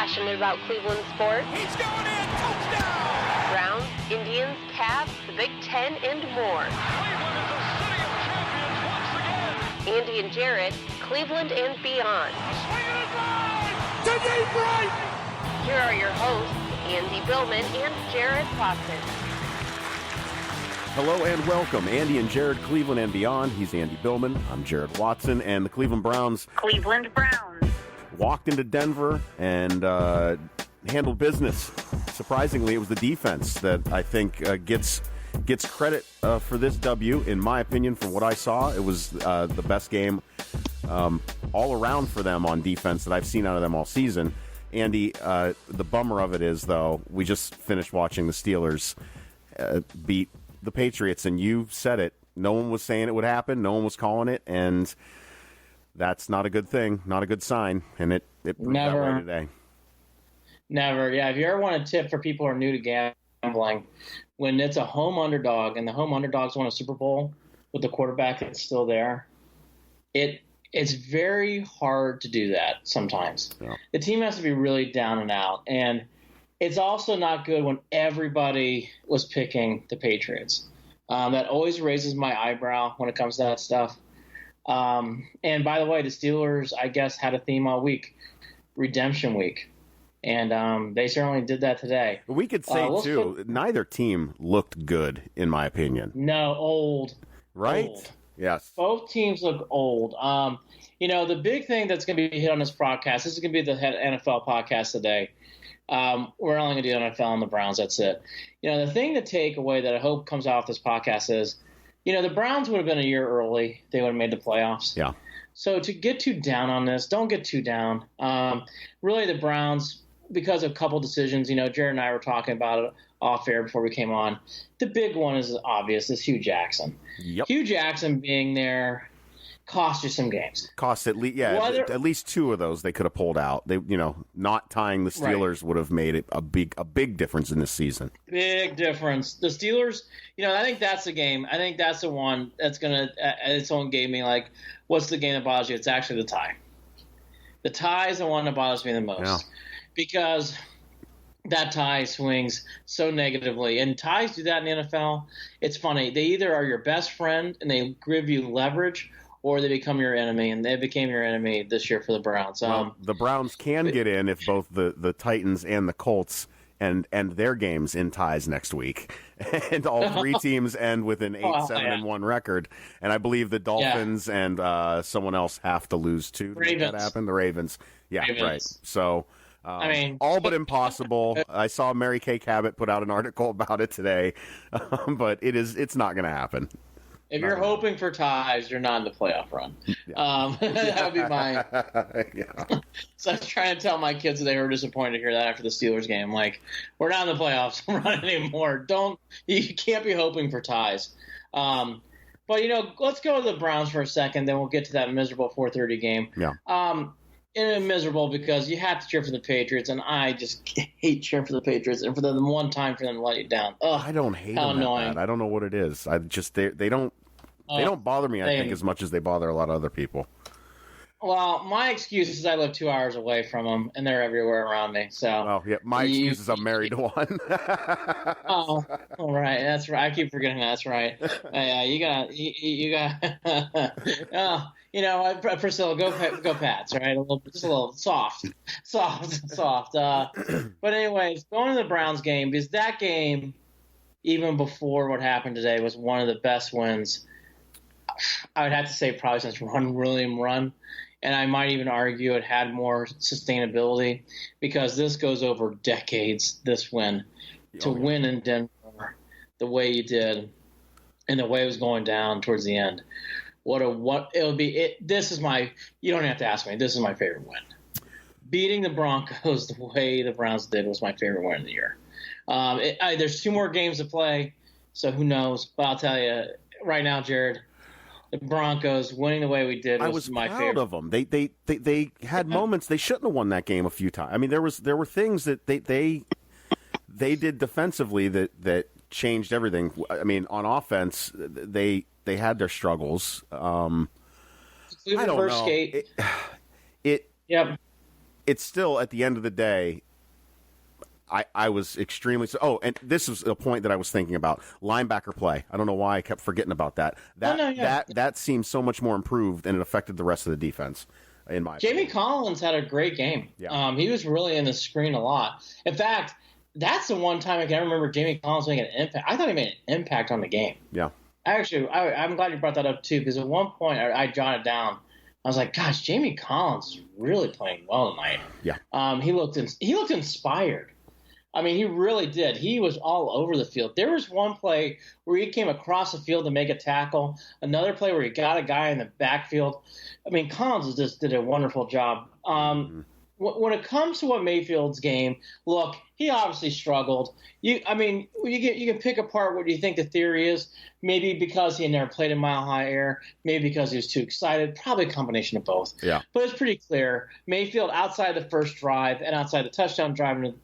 passionate about Cleveland sports. He's going in, touchdown! Browns, Indians, Cavs, the Big Ten, and more. Cleveland is a city of champions once again. Andy and Jared, Cleveland and beyond. Swinging it line to deep right. Here are your hosts, Andy Billman and Jared Watson. Hello and welcome, Andy and Jared, Cleveland and beyond. He's Andy Billman. I'm Jared Watson, and the Cleveland Browns walked into Denver and handled business. Surprisingly, it was the defense that I think gets credit for this W. In my opinion, from what I saw, it was the best game all around for them on defense that I've seen out of them all season. Andy, the bummer of it is, though, we just finished watching the Steelers beat the Patriots, and you said it. No one was saying it would happen. No one was calling it, and that's not a good thing, not a good sign, and it proved that way today. Never. Yeah, if you ever want a tip for people who are new to gambling, when it's a home underdog and the home underdogs won a Super Bowl with the quarterback that's still there, it's very hard to do that sometimes. Yeah. The team has to be really down and out, and it's also not good when everybody was picking the Patriots. That always raises my eyebrow when it comes to that stuff. And by the way, the Steelers, I guess, had a theme all week, Redemption Week. And they certainly did that today. We could say, too, neither team looked good, in my opinion. No, old. Right? Old. Yes. Both teams look old. The big thing that's going to be hit on this podcast, this is going to be the NFL podcast today. We're only going to do NFL and the Browns. That's it. The thing to take away that I hope comes out of this podcast is, the Browns would have been a year early. They would have made the playoffs. Yeah. So to get too down on this, don't get too down. Really, the Browns, because of a couple decisions, Jared and I were talking about it off air before we came on. The big one is obvious. Is Hugh Jackson. Yep. Hugh Jackson being there cost you some games. Cost at least, at least two of those they could have pulled out. They, not tying the Steelers would have made it a big difference in this season. Big difference. The Steelers, I think that's the game. I think that's the one that's gonna. Someone gave me like, what's the game that bothers you? It's actually the tie. The tie is the one that bothers me the most because that tie swings so negatively, and ties do that in the NFL. It's funny. They either are your best friend and they give you leverage, or they become your enemy, and they became your enemy this year for the Browns. The Browns can get in if both the Titans and the Colts end their games in ties next week, and all three teams end with an 8-7-1 record. And I believe the Dolphins and someone else have to lose too to make that happen. The Ravens. Yeah, Ravens. Right. So. All but impossible. I saw Mary Kay Cabot put out an article about it today, but it's not going to happen. If you're hoping for ties, you're not in the playoff run. Yeah. That would be mine. Yeah. So I was trying to tell my kids that they were disappointed to hear that after the Steelers game. Like, we're not in the playoffs run anymore. You can't be hoping for ties. But let's go to the Browns for a second. Then we'll get to that miserable 4:30 game. Yeah. And miserable because you have to cheer for the Patriots, and I just hate cheering for the Patriots, and for the one time for them to let you down. Ugh, I don't hate them that bad. I don't know what it is. I just they don't bother me. I think as much as they bother a lot of other people. Well, my excuse is I live 2 hours away from them, and they're everywhere around me. So, my excuse is I'm married to one. Oh, all right, that's right. I keep forgetting that. That's right. You got. Priscilla, go Pats, right? Just a little soft. But anyways, going to the Browns game, because that game, even before what happened today, was one of the best wins. I would have to say probably since William run. And I might even argue it had more sustainability because this goes over decades, this win. To win in Denver the way you did and the way it was going down towards the end. This is my – you don't have to ask me. This is my favorite win. Beating the Broncos the way the Browns did was my favorite win of the year. There's 2 more games to play, so who knows. But I'll tell you right now, Jared – the Broncos winning the way we did was my favorite. I was proud of them. They had moments. They shouldn't have won that game a few times. I mean, there were things that they did defensively that changed everything. I mean, on offense, they had their struggles. I don't know. Yep. it's still, at the end of the day, I was extremely... Oh, and this is a point that I was thinking about. Linebacker play. I don't know why I kept forgetting about that. That seems so much more improved, and it affected the rest of the defense, in my Jamie opinion. Collins had a great game. Yeah. He was really in the screen a lot. In fact, that's the one time I can remember Jamie Collins making an impact. I thought he made an impact on the game. Yeah. I'm glad you brought that up, too, because at one point I jotted down, I was like, gosh, Jamie Collins is really playing well tonight. Yeah. He looked inspired. I mean, he really did. He was all over the field. There was one play where he came across the field to make a tackle, another play where he got a guy in the backfield. I mean, Collins just did a wonderful job. When it comes to what Mayfield's game, look, he obviously struggled. You can pick apart what you think the theory is. Maybe because he had never played in Mile High Air. Maybe because he was too excited. Probably a combination of both. Yeah. But it's pretty clear. Mayfield, outside the first drive and outside the touchdown drive in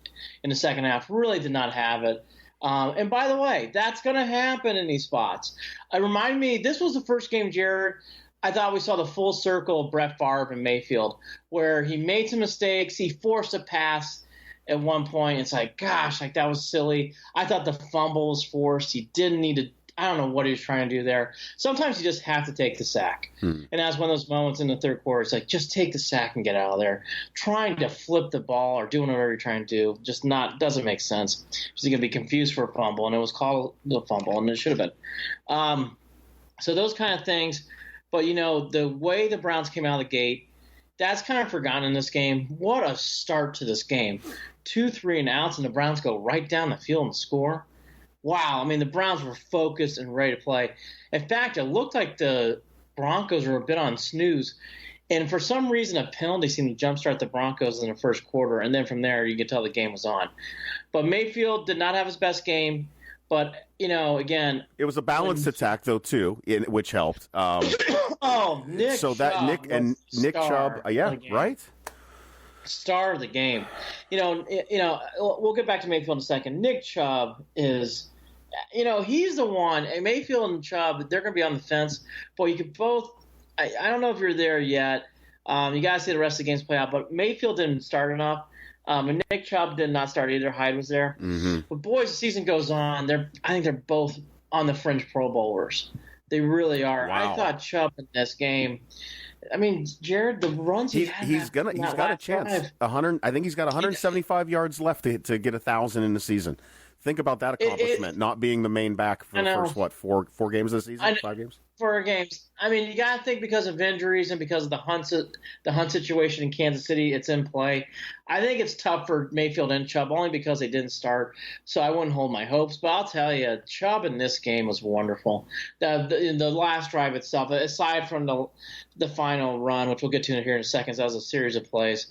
the second half, really did not have it. And by the way, that's going to happen in these spots. Remind me, this was the first game, Jared, I thought we saw the full circle of Brett Favre and Mayfield, where he made some mistakes. He forced a pass at one point. It's like, gosh, like that was silly. I thought the fumble was forced. He didn't need to. I don't know what he was trying to do there. Sometimes you just have to take the sack. And that's one of those moments in the third quarter. It's like, just take the sack and get out of there. Trying to flip the ball or doing whatever you're trying to do just doesn't make sense. He's going to be confused for a fumble, and it was called the fumble, and it should have been. So those kind of things. But, the way the Browns came out of the gate, that's kind of forgotten in this game. What a start to this game. 2 3-and-outs, and the Browns go right down the field and score. Wow. I mean, the Browns were focused and ready to play. In fact, it looked like the Broncos were a bit on snooze. And for some reason, a penalty seemed to jumpstart the Broncos in the first quarter. And then from there, you could tell the game was on. But Mayfield did not have his best game. But, again. It was a balanced attack, though, too, which helped. Nick so Chubb. That Nick Chubb. Right? Star of the game. We'll get back to Mayfield in a second. Nick Chubb is, he's the one. And Mayfield and Chubb, they're going to be on the fence. Boy, you could both. I don't know if you're there yet. You got to see the rest of the games play out. But Mayfield didn't start enough. And Nick Chubb did not start either. Hyde was there. Mm-hmm. But boys, the season goes on. I think they're both on the fringe Pro Bowlers. They really are. Wow. I thought Chubb in this game. I mean, Jared, the runs he's got a chance. 100. I think he's got 175 yards left to get 1,000 in the season. Think about that accomplishment, not being the main back for the first, four games of the season? 5 games? 4 games. I mean, you got to think because of injuries and because of the Hunt situation in Kansas City, it's in play. I think it's tough for Mayfield and Chubb only because they didn't start, so I wouldn't hold my hopes. But I'll tell you, Chubb in this game was wonderful. The last drive itself, aside from the final run, which we'll get to here in a second, that was a series of plays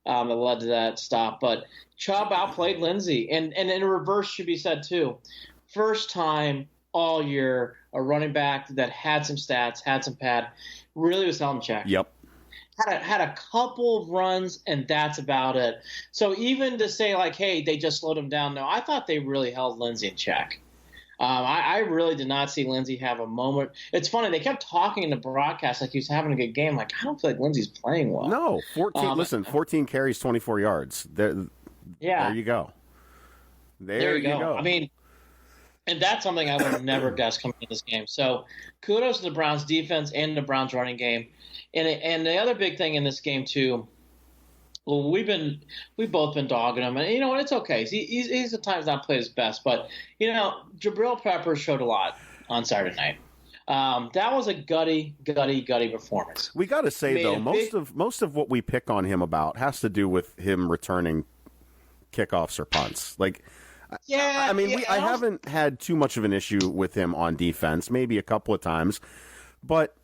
that led to that stop. But Chubb outplayed Lindsey. And in reverse should be said, too. First time all year a running back that had some stats, had some pad, really was held in check. Yep. Had a couple of runs, and that's about it. So even to say, like, hey, they just slowed him down, no, I thought they really held Lindsey in check. I really did not see Lindsey have a moment. It's funny. They kept talking in the broadcast like he was having a good game. Like, I don't feel like Lindsey's playing well. No, 14 carries, 24 yards. There you go. There you go. I mean, and that's something I would have never guessed coming in this game. So kudos to the Browns defense and the Browns running game. And the other big thing in this game, too, well, we've both been dogging him. And, it's okay. He's at times not played his best. But, Jabril Peppers showed a lot on Saturday night. That was a gutty performance. We got to say, though, most of what we pick on him about has to do with him returning kickoffs or punts. Like, yeah, I haven't had too much of an issue with him on defense, maybe a couple of times, but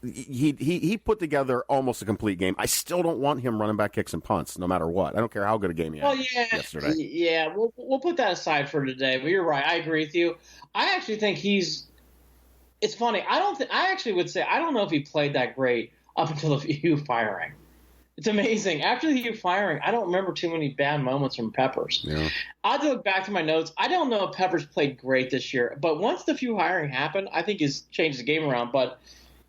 he put together almost a complete game. I still don't want him running back kicks and punts, no matter what. I don't care how good a game he had yesterday. Yeah, we'll put that aside for today. But you're right. I agree with you. I actually think it's funny. I actually would say I don't know if he played that great up until the Hugh firing. It's amazing. After the Hugh firing, I don't remember too many bad moments from Peppers. Yeah. I'll have to look back to my notes. I don't know if Peppers played great this year, but once the Hugh hiring happened, I think he's changed the game around. But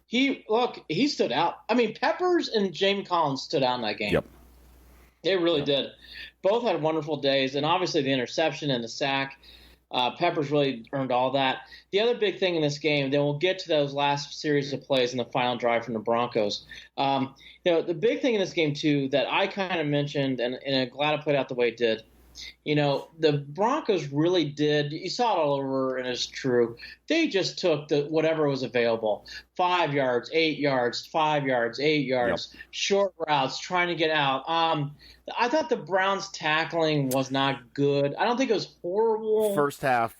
he stood out. I mean, Peppers and Jamie Collins stood out in that game. Yep. They really did. Both had wonderful days, and obviously the interception and the sack. Peppers really earned all that. The other big thing in this game, then we'll get to those last series of plays in the final drive from the Broncos. The big thing in this game, too, that I kind of mentioned, and I'm glad I put out the way it did, the Broncos really did. You saw it all over, and it's true. They just took whatever was available: 5 yards, 8 yards, 5 yards, 8 yards, short routes, trying to get out. I thought the Browns' tackling was not good. I don't think it was horrible. First half,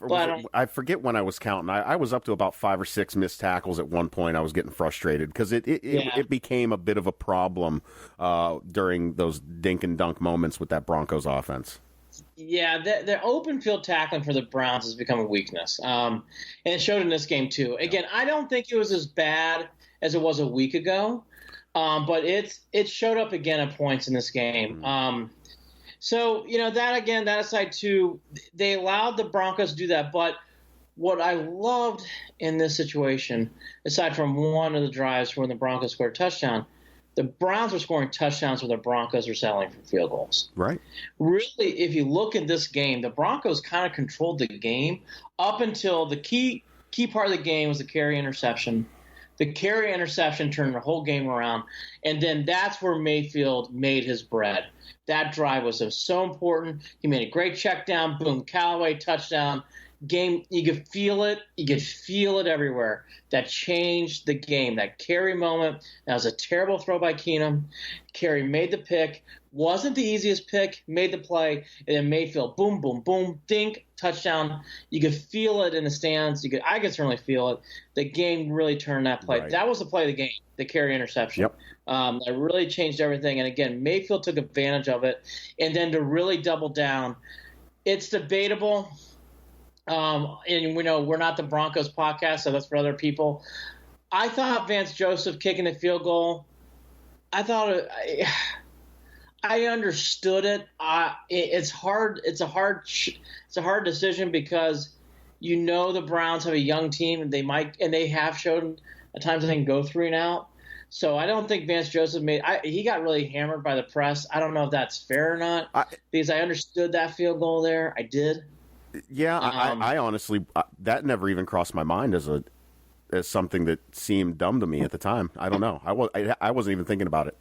I forget when I was counting. I was up to about 5 or 6 missed tackles at one point. I was getting frustrated because it became a bit of a problem during those dink and dunk moments with that Broncos offense. Yeah, the open field tackling for the Browns has become a weakness, and it showed in this game too. Again, I don't think it was as bad as it was a week ago, but it showed up again at points in this game. So that aside too, they allowed the Broncos to do that. But what I loved in this situation, aside from one of the drives when the Broncos scored a touchdown, the Browns were scoring touchdowns where the Broncos were settling for field goals. Right. Really, if you look at this game, the Broncos kind of controlled the game up until the key part of the game was the carry interception. The carry interception turned the whole game around, and then that's where Mayfield made his bread. That drive was so important. He made a great check down, boom, Callaway, touchdown. Game, you could feel it. You could feel it everywhere. That changed the game. That carry moment. That was a terrible throw by Keenum. Carey made the pick. Wasn't the easiest pick. Made the play. And then Mayfield, boom, boom, boom, dink, touchdown. You could feel it in the stands. I could certainly feel it. The game really turned that play. Right. That was the play of the game, the carry interception. Yep. That really changed everything. And again, Mayfield took advantage of it. And then to really double down, it's debatable. And we know we're not the Broncos podcast, so that's for other people. I thought Vance Joseph kicking the field goal, I understood it. It's hard. It's a hard decision because the Browns have a young team and they have shown at times they can go 3 and out. So I don't think Vance Joseph he got really hammered by the press. I don't know if that's fair or not because I understood that field goal there. I did. Yeah, I honestly that never even crossed my mind as something that seemed dumb to me at the time. I don't know. I wasn't even thinking about it.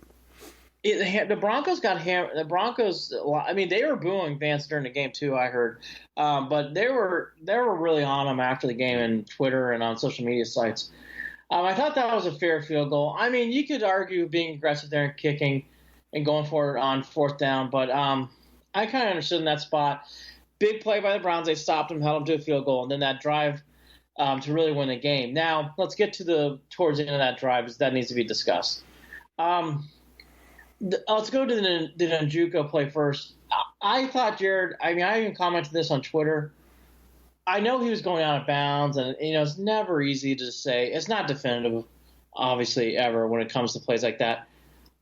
The Broncos got hammered. The Broncos. I mean, they were booing Vance during the game too. I heard, but they were really on him after the game on Twitter and on social media sites. I thought that was a fair field goal. I mean, you could argue being aggressive there and kicking and going for it on 4th down, but I kind of understood in that spot. Big play by the Browns. They stopped him, held him to a field goal, and then that drive to really win the game. Now, let's get towards the end of that drive because that needs to be discussed. Let's go to the Njoku play first. I thought Jared, I even commented this on Twitter. I know he was going out of bounds, and it's never easy to say. It's not definitive, obviously, ever when it comes to plays like that.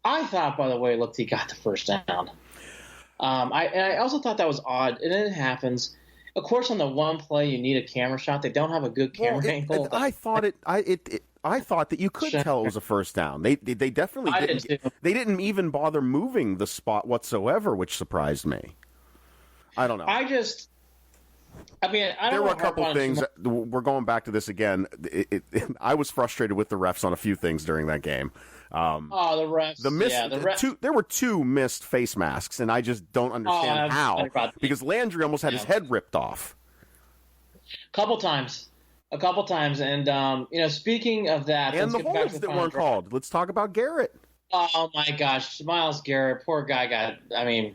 I thought, by the way, he got the first down. I also thought that was odd, and it happens. Of course, on the one play, you need a camera shot. They don't have a good camera angle. I thought that you could tell it was a first down. They definitely didn't. They didn't even bother moving the spot whatsoever, which surprised me. I don't know. There were a couple things. We're going back to this again. I was frustrated with the refs on a few things during that game. The refs. There were 2 missed face masks, and I just don't understand how. Because Landry almost had his head ripped off. A couple times, and speaking of that, and the holds that weren't called. Let's talk about Garrett. Oh my gosh, Myles Garrett, poor guy got. I mean,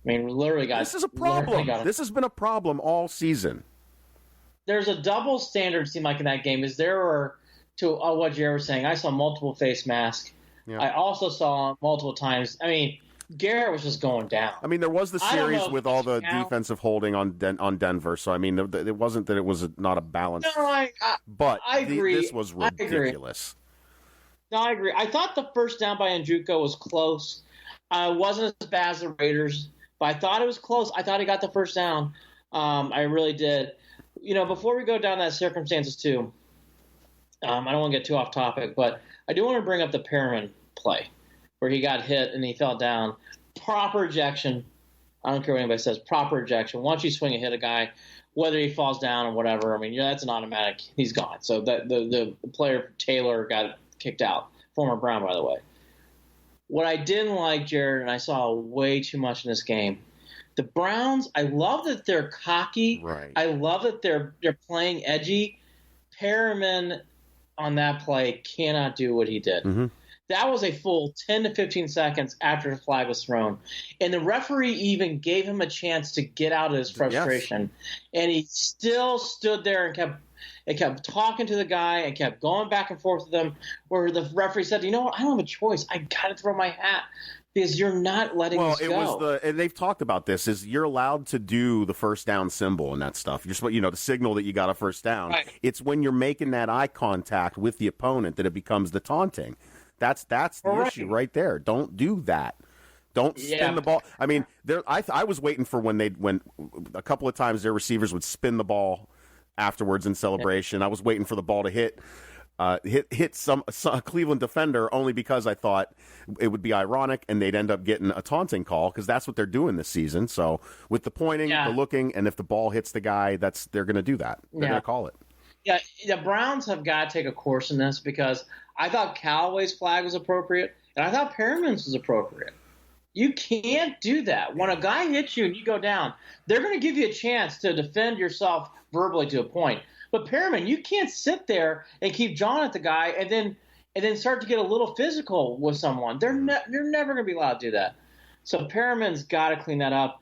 literally got. This is a problem. This has been a problem all season. There's a double standard. Seemed like in that game is there were. To what Jared was saying, I saw multiple face masks. Yeah. I also saw multiple times. I mean, Garrett was just going down. I mean, there was the series with all the defensive holding on Denver. So, I mean, it wasn't that it was not a balance. No, I agree. This was ridiculous. No, I agree. I thought the first down by Njoku was close. It wasn't as bad as the Raiders, but I thought it was close. I thought he got the first down. I really did. Before we go down that circumstances too, I don't want to get too off topic, but I do want to bring up the Perriman play where he got hit and he fell down. proper ejection. I don't care what anybody says. Proper ejection. Once you swing and hit a guy, whether he falls down or whatever, I mean, that's an automatic. He's gone. So that the player Taylor got kicked out. Former Brown, by the way. What I didn't like, Jared, and I saw way too much in this game, the Browns, I love that they're cocky. Right. I love that they're playing edgy. Perriman on that play cannot do what he did. Mm-hmm. That was a full 10 to 15 seconds after the flag was thrown. And the referee even gave him a chance to get out of his frustration. Yes. And he still stood there and kept talking to the guy and kept going back and forth with him, where the referee said, you know what, I don't have a choice. I got to throw my hat because you're not letting us go. Well, it was and they've talked about this, is you're allowed to do the first down symbol and that stuff. You're supposed, the signal that you got a first down. Right. It's when you're making that eye contact with the opponent that it becomes the taunting. That's the issue right there. Don't do that. Don't spin the ball. I mean, I was waiting for when a couple of times their receivers would spin the ball afterwards in celebration. I was waiting for the ball to hit a Cleveland defender, only because I thought it would be ironic and they'd end up getting a taunting call, because that's what they're doing this season. So with the pointing, the looking, and if the ball hits the guy, they're going to do that. They're going to call it. Yeah, the Browns have got to take a course in this, because I thought Callaway's flag was appropriate, and I thought Perriman's was appropriate. You can't do that. When a guy hits you and you go down, they're going to give you a chance to defend yourself verbally to a point. But Perriman, you can't sit there and keep jawing at the guy and then start to get a little physical with someone. You're never going to be allowed to do that. So Perriman's got to clean that up.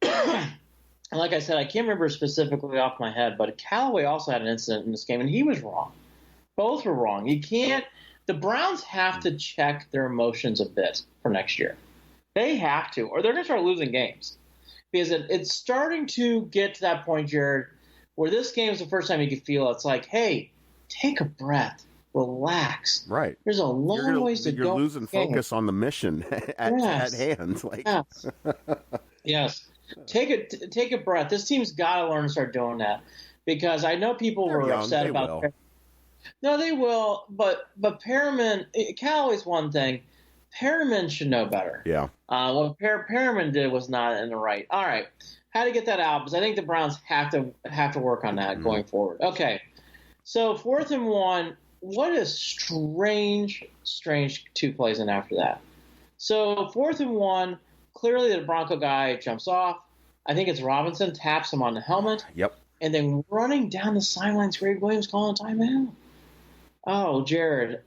And like I said, I can't remember specifically off my head, but Callaway also had an incident in this game, and he was wrong. Both were wrong. You can't. The Browns have to check their emotions a bit for next year. They have to, or they're going to start losing games. Because it's starting to get to that point, Jared, where this game is the first time you can feel it. It's like, hey, take a breath, relax. Right. There's a long ways to go. You're losing focus on the mission at hand. Like. Yes. Yes. Take a breath. This team's got to learn to start doing that, because I know people were upset about it. No, they will, but Perriman, Callaway's one thing. Perriman should know better. Yeah. What Perriman did was not in the right. All right. How to get that out, because I think the Browns have to work on that going forward. Okay. So 4th and 1, what a strange 2 plays in after that. So 4th and 1, clearly the Bronco guy jumps off. I think it's Robinson, taps him on the helmet. Yep. And then running down the sidelines, Greg Williams calling a timeout. Oh, Jared.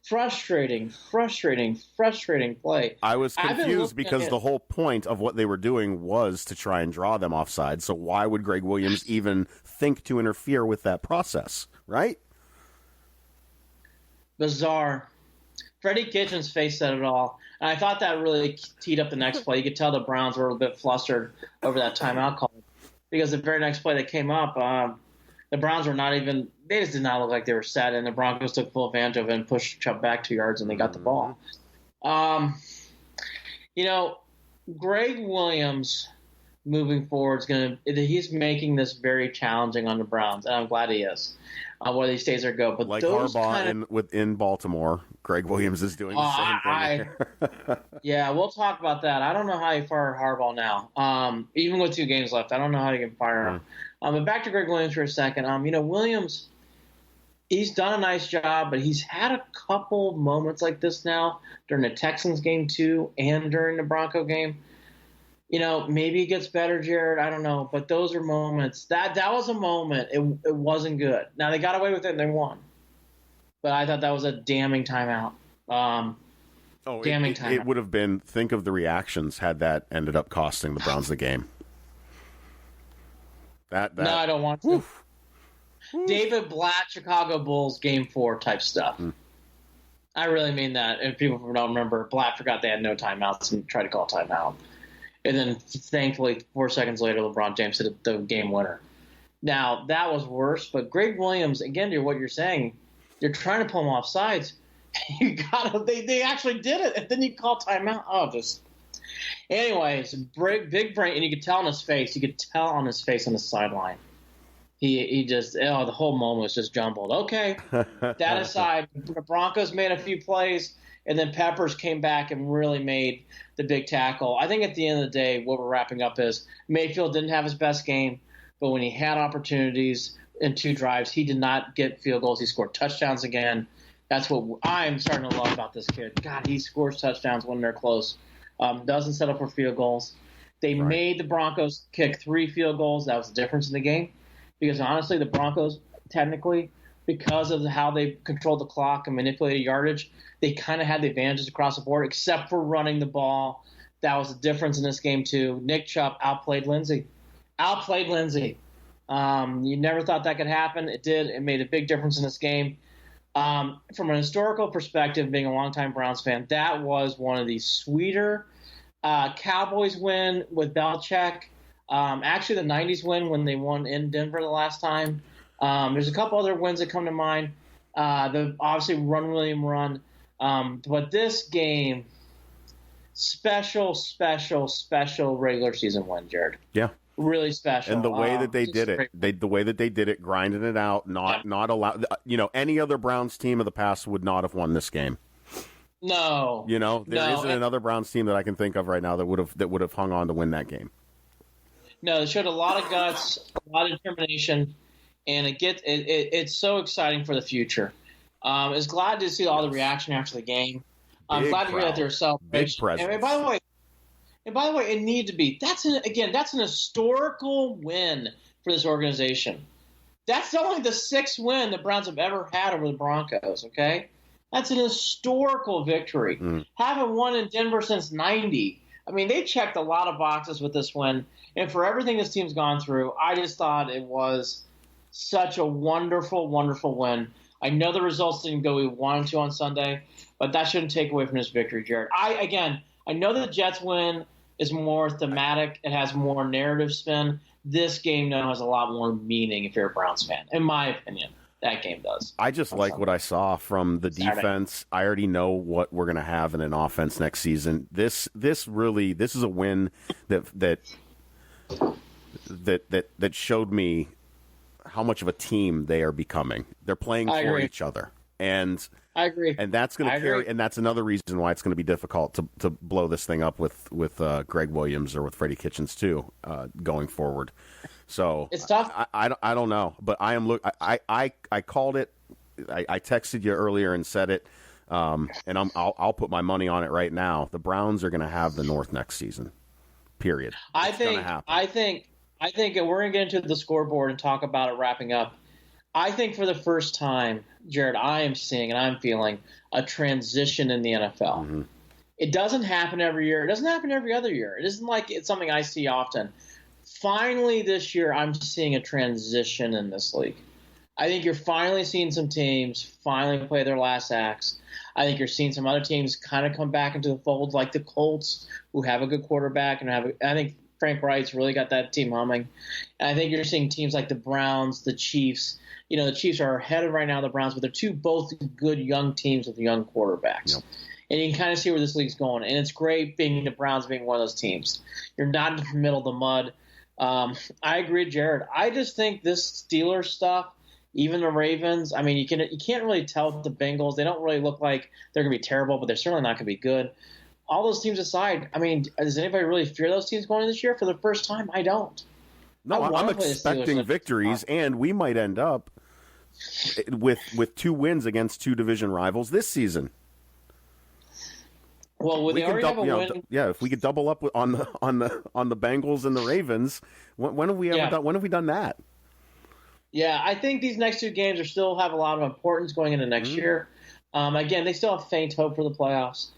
Frustrating play. I was confused because the whole point of what they were doing was to try and draw them offside. So why would Greg Williams even think to interfere with that process, right? Bizarre. Freddie Kitchens' face said it all. And I thought that really teed up the next play. You could tell the Browns were a bit flustered over that timeout call, because the very next play that came up, the Browns were not even – they just did not look like they were set, and the Broncos took full advantage of it and pushed Chubb back 2 yards, and they got the ball. Greg Williams moving forward he's making this very challenging on the Browns, and I'm glad he is, whether he stays or go. But like those Harbaugh within Baltimore, Greg Williams is doing the same thing. Yeah, we'll talk about that. I don't know how you fire Harbaugh now. Even with 2 games left, I don't know how you can fire him. But back to Greg Williams for a second. Williams, he's done a nice job, but he's had a couple moments like this now during the Texans game too, and during the Bronco game. Maybe it gets better, Jared. I don't know, but those are moments. That was a moment. It wasn't good. Now they got away with it and they won, but I thought that was a damning timeout. Damning timeout. It would have been. Think of the reactions had that ended up costing the Browns the game. No, I don't want to. Oof. David Blatt, Chicago Bulls, Game 4 type stuff. I really mean that. If people don't remember, Blatt forgot they had no timeouts and tried to call timeout. And then, thankfully, 4 seconds later, LeBron James hit the game winner. Now, that was worse, but Greg Williams, again, to what you're saying, you're trying to pull him off sides. They actually did it, and then you call timeout. Anyways, big brain, and you could tell on his face. You could tell on his face on the sideline. He just, the whole moment was just jumbled. Okay, that aside, the Broncos made a few plays, and then Peppers came back and really made the big tackle. I think at the end of the day, what we're wrapping up is Mayfield didn't have his best game, but when he had opportunities in 2 drives, he did not get field goals. He scored touchdowns again. That's what I'm starting to love about this kid. God, he scores touchdowns when they're close. Doesn't settle for field goals. They made the Broncos kick 3 field goals. That was the difference in the game. Because honestly, the Broncos, technically, because of how they controlled the clock and manipulated yardage, they kind of had the advantages across the board, except for running the ball. That was the difference in this game, too. Nick Chubb outplayed Lindsey. You never thought that could happen. It did. It made a big difference in this game. From an historical perspective, being a longtime Browns fan, that was one of the sweeter Cowboys win with Belichick. Actually, the 90s win when they won in Denver the last time. There's a couple other wins that come to mind. The obviously Run William run. But this game, special regular season win, Jared. Yeah. Really special. And the way that they did it, the way that they did it, grinding it out, not allow. Any other Browns team of the past would not have won this game. No. There isn't another Browns team that I can think of right now that would have hung on to win that game. No, they showed a lot of guts, a lot of determination, and it's so exciting for the future. It's glad to see all the reaction after the game. I'm glad to hear that there's celebration. Big presence. And by the way, it needed to be. That's an historical win for this organization. That's only the 6th win the Browns have ever had over the Broncos, okay? That's an historical victory. Haven't won in Denver since 90. I mean, they checked a lot of boxes with this win. And for everything this team's gone through, I just thought it was such a wonderful, wonderful win. I know the results didn't go we wanted to on Sunday, but that shouldn't take away from this victory, Jared. I know the Jets win is more thematic. It has more narrative spin. This game now has a lot more meaning if you're a Browns fan, in my opinion. That game does. I just like what I saw from the defense. I already know what we're going to have in an offense next season. This is a win that showed me how much of a team they are becoming. They're playing for each other. And I agree. And that's going to carry, and that's another reason why it's going to be difficult to blow this thing up with Greg Williams or with Freddie Kitchens too, going forward. So it's tough. I don't know, but I called it. I texted you earlier and said it, and I'll put my money on it right now. The Browns are going to have the North next season. Period. I think and we're going to get into the scoreboard and talk about it wrapping up. I think for the first time, Jared, I am seeing and I'm feeling a transition in the NFL. Mm-hmm. It doesn't happen every year. It doesn't happen every other year. It isn't like it's something I see often. Finally, this year, I'm seeing a transition in this league. I think you're finally seeing some teams finally play their last acts. I think you're seeing some other teams kind of come back into the fold, like the Colts, who have a good quarterback. I think Frank Wright's really got that team humming. And I think you're seeing teams like the Browns, the Chiefs. The Chiefs are ahead of right now the Browns, but they're both good young teams with young quarterbacks. Yep. And you can kind of see where this league's going. And it's great being the Browns being one of those teams. You're not in the middle of the mud. I agree, Jared. I just think this Steelers stuff, even the Ravens, I mean, you can't really tell with the Bengals. They don't really look like they're going to be terrible, but they're certainly not going to be good. All those teams aside, I mean, does anybody really fear those teams going this year? For the first time, I don't. No, I'm expecting victories, and we might end up with 2 wins against 2 division rivals this season. Well, they already have a win. If we could double up on the Bengals and the Ravens, when have we ever done? When have we done that? Yeah, I think these next 2 games still have a lot of importance going into next year. Again, they still have faint hope for the playoffs,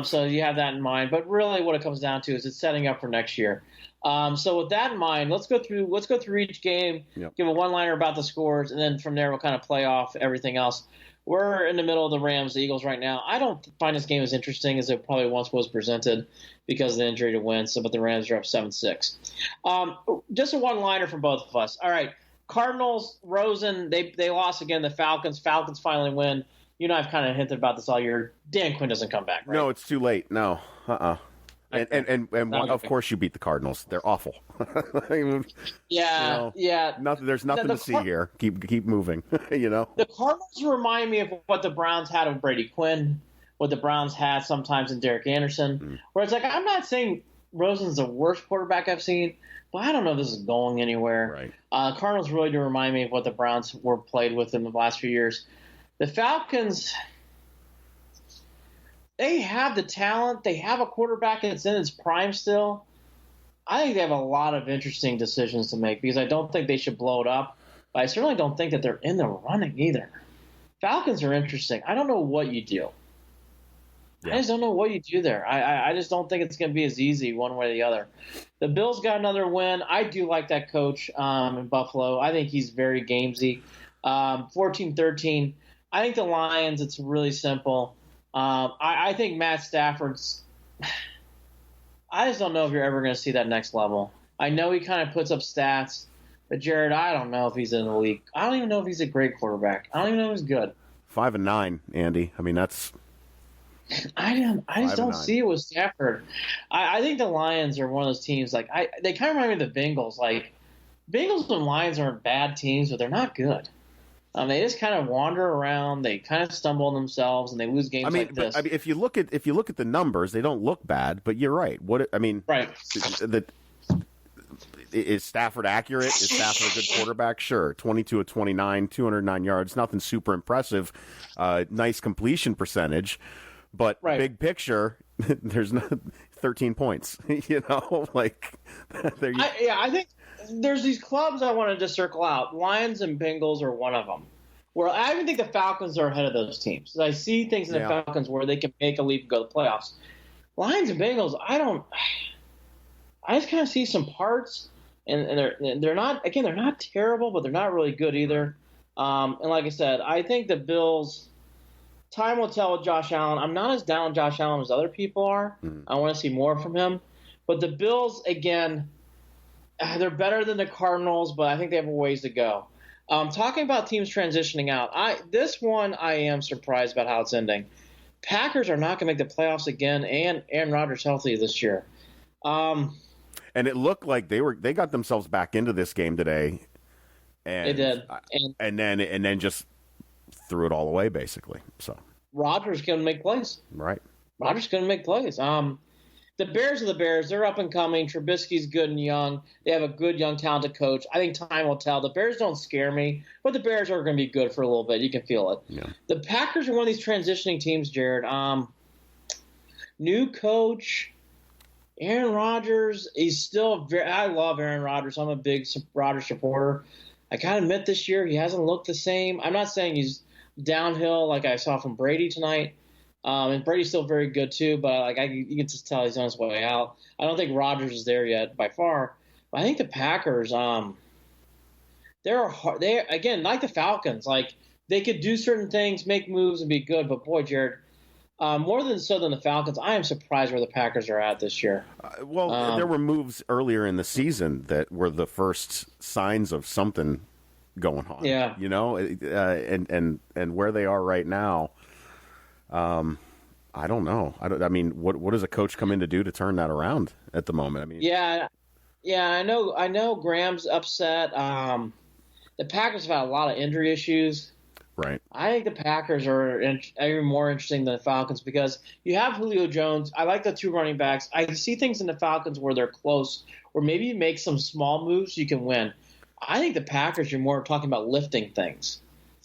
so you have that in mind. But really, what it comes down to is it's setting up for next year. So with that in mind, let's go through each game, give a one-liner about the scores, and then from there we'll kind of play off everything else. We're in the middle of the Rams, the Eagles right now. I don't find this game as interesting as it probably once was presented because of the injury to Wentz, but the Rams are up 7-6. Just a one-liner from both of us. All right, Cardinals, Rosen, they lost again. The Falcons finally win. You know I've kind of hinted about this all year. Dan Quinn doesn't come back, right? No, it's too late. No, And of course you beat the Cardinals. They're awful. Yeah. There's nothing to see here. Keep moving. The Cardinals remind me of what the Browns had with Brady Quinn what the Browns had sometimes in Derek Anderson. Where it's like, I'm not saying Rosen's the worst quarterback I've seen, but I don't know if this is going anywhere. Right. Cardinals really do remind me of what the Browns were played with in the last few years. The Falcons, they have the talent. They have a quarterback that's in its prime still. I think they have a lot of interesting decisions to make because I don't think they should blow it up. But I certainly don't think that they're in the running either. Falcons are interesting. I don't know what you do. Yeah. I just don't know what you do there. I just don't think it's going to be as easy one way or the other. The Bills got another win. I do like that coach in Buffalo. I think he's very gamesy. 14-13. I think the Lions, it's really simple. I think Matt Stafford's – I just don't know if you're ever going to see that next level. I know he kind of puts up stats, but Jared, I don't know if he's in the league. I don't even know if he's a great quarterback. I don't even know if he's good. 5-9, Andy. I mean, that's – I just don't see it with Stafford. I think the Lions are one of those teams, like they kind of remind me of the Bengals. Like, Bengals and Lions aren't bad teams, but they're not good. They just kind of wander around. They kind of stumble on themselves, and they lose games like this. But, if you look at the numbers, they don't look bad. But you're right. Right. Is Stafford accurate? Is Stafford a good quarterback? Sure. 22 of 29, 209 yards. Nothing super impressive. Nice completion percentage. But big picture, there's 13 points. Like I think there's these clubs I wanted to circle out. Lions and Bengals are one of them. Where I even think the Falcons are ahead of those teams. I see things in the Falcons where they can make a leap and go to the playoffs. Lions and Bengals, I just kind of see some parts, and they're not, again, they're not terrible, but they're not really good either. And like I said, I think the Bills, time will tell with Josh Allen. I'm not as down on Josh Allen as other people are. I want to see more from him. But the Bills, again, they're better than the Cardinals, but I think they have a ways to go. Talking about teams transitioning out, this one I am surprised about how it's ending. Packers are not going to make the playoffs again, and Aaron Rodgers healthy this year. And it looked like they got themselves back into this game today. And, they did, and then just threw it all away basically. So Rodgers going to make plays, right? Rodgers going to make plays. The Bears are the Bears. They're up and coming. Trubisky's good and young. They have a good, young, talented coach. I think time will tell. The Bears don't scare me, but the Bears are going to be good for a little bit. You can feel it. Yeah. The Packers are one of these transitioning teams, Jared. New coach, Aaron Rodgers. He's still I love Aaron Rodgers. I'm a big Rodgers supporter. I got to admit this year he hasn't looked the same. I'm not saying he's downhill like I saw from Brady tonight. And Brady's still very good too, but you can just tell he's on his way out. I don't think Rodgers is there yet by far. But I think the Packers, they're hard. They again, like the Falcons, like they could do certain things, make moves, and be good. But boy, Jared, more than the Falcons, I am surprised where the Packers are at this year. There were moves earlier in the season that were the first signs of something going on. Yeah, and where they are right now. I don't know. I mean, what does a coach come in to do to turn that around at the moment? I mean, yeah. I know. Graham's upset. The Packers have had a lot of injury issues. Right. I think the Packers are even more interesting than the Falcons because you have Julio Jones. I like the two running backs. I see things in the Falcons where they're close, or maybe you make some small moves you can win. I think the Packers, you're more talking about lifting things.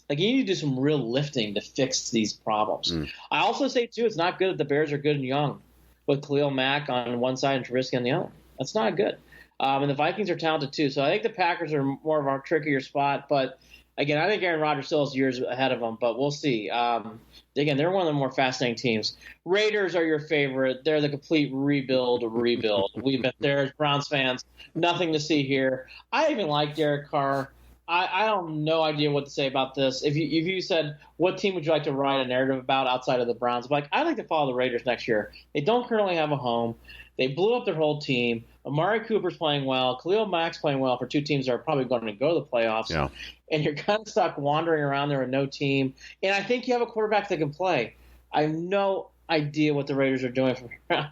Like, you need to do some real lifting to fix these problems. I also say, too, it's not good that the Bears are good and young with Khalil Mack on one side and Trubisky on the other. That's not good. And the Vikings are talented, too. So I think the Packers are more of our trickier spot. But, again, I think Aaron Rodgers still has years ahead of them, but we'll see. Again, they're one of the more fascinating teams. Raiders are your favorite. They're the complete rebuild. We've been there as Browns fans. Nothing to see here. I even like Derek Carr. I have no idea what to say about this. If you said, what team would you like to write a narrative about outside of the Browns? I'm like, I'd like to follow the Raiders next year. They don't currently have a home. They blew up their whole team. Amari Cooper's playing well. Khalil Mack's playing well for two teams that are probably going to go to the playoffs. Yeah. And you're kind of stuck wandering around there with no team. And I think you have a quarterback that can play. I have no idea what the Raiders are doing from here.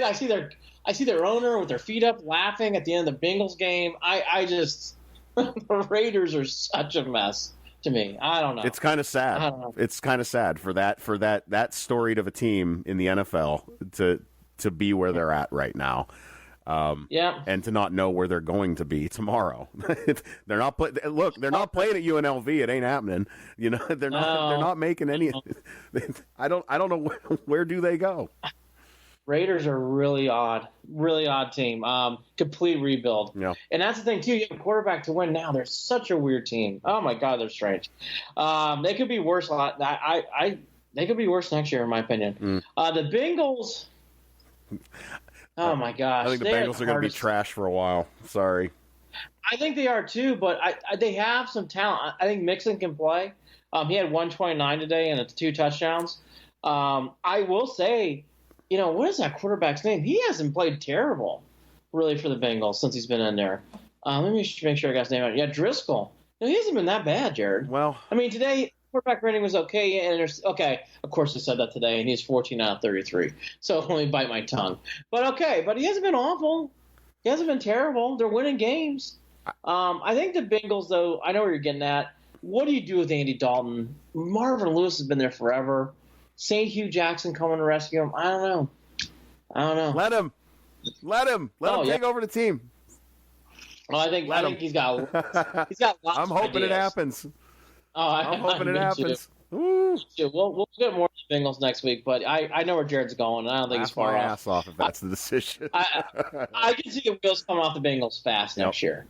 I see their owner with their feet up laughing at the end of the Bengals game. The Raiders are such a mess. to me. I don't know. It's kind of sad. I don't know. It's kind of sad for that storied of a team in the NFL to be where they're at right now. And to not know where they're going to be tomorrow. They're not they're not playing at UNLV. It ain't happening. You know, they're not making any. I don't know where do they go. Raiders are really odd team. Complete rebuild. Yeah. And that's the thing too. You have a quarterback to win now. They're such a weird team. Oh my God, they're strange. They could be worse. They could be worse next year, in my opinion. The Bengals. Oh my gosh! I think the Bengals are going to be trash for a while. Sorry. I think they are too, but they have some talent. I think Mixon can play. He had 129 today and 2 touchdowns. I will say, what is that quarterback's name? He hasn't played terrible, really, for the Bengals since he's been in there. Let me make sure I got his name out. Yeah, Driscoll. No, he hasn't been that bad, Jared. Well, I mean, today quarterback rating was okay, and of course he said that today, and he's 14 out of 33. So let me bite my tongue. But he hasn't been awful. He hasn't been terrible. They're winning games. I think the Bengals, though, I know where you're getting at. What do you do with Andy Dalton? Marvin Lewis has been there forever. St. Hugh Jackson coming to rescue him. I don't know. Let him take over the team. Well, I think he's got lots I'm hoping of ideas. it happens. I'm hoping it happens. We'll get more of the Bengals next week, but I know where Jared's going. I don't think he's far off. Ass off if that's the decision. I can see the wheels coming off the Bengals fast next year.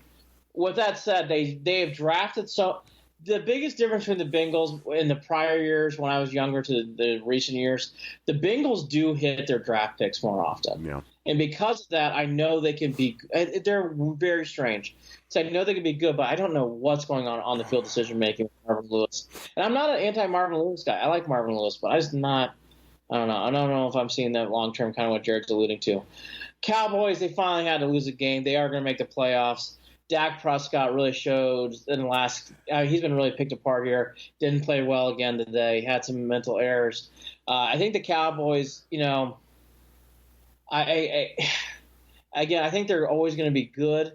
With that said, they have drafted so. The biggest difference between the Bengals in the prior years, when I was younger, to the recent years, the Bengals do hit their draft picks more often. Yeah. And because of that, I know they can be – they're very strange. So I know they can be good, but I don't know what's going on the field decision-making with Marvin Lewis. And I'm not an anti-Marvin Lewis guy. I like Marvin Lewis, but I don't know. I don't know if I'm seeing that long-term, kind of what Jared's alluding to. Cowboys, they finally had to lose a game. They are going to make the playoffs. Dak Prescott really showed in the last he's been really picked apart here. Didn't play well again today. Had some mental errors. I think the Cowboys, I think they're always going to be good.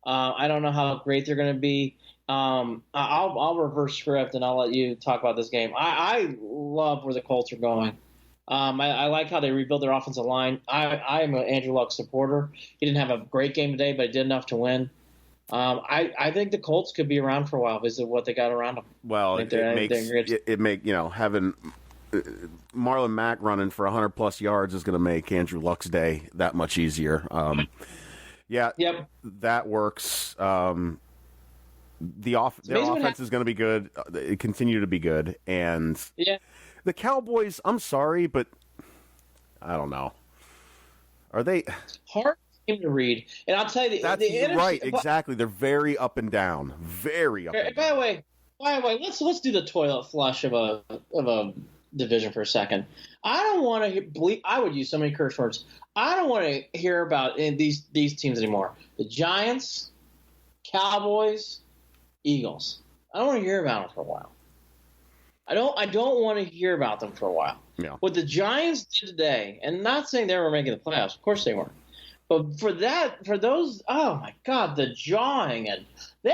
I don't know how great they're going to be. I'll reverse script and I'll let you talk about this game. I love where the Colts are going. I like how they rebuild their offensive line. I'm an Andrew Luck supporter. He didn't have a great game today, but he did enough to win. I think the Colts could be around for a while because of what they got around them. Well, having Marlon Mack running for 100+ yards is going to make Andrew Luck's day that much easier. That works. Their offense is going to be good. It continue to be good, and the Cowboys. I'm sorry, but I don't know. Are they hard team to read? And I'll tell you, that's right. Exactly. They're very up and down. Very up. And by the way, let's do the toilet flush of a division for a second. I don't want to I would use so many curse words. I don't want to hear about these teams anymore. The Giants, Cowboys, Eagles. I don't want to hear about them for a while. I don't want to hear about them for a while. Yeah. What the Giants did today, and not saying they were making the playoffs, of course they weren't. But for those, oh my God, the jawing and they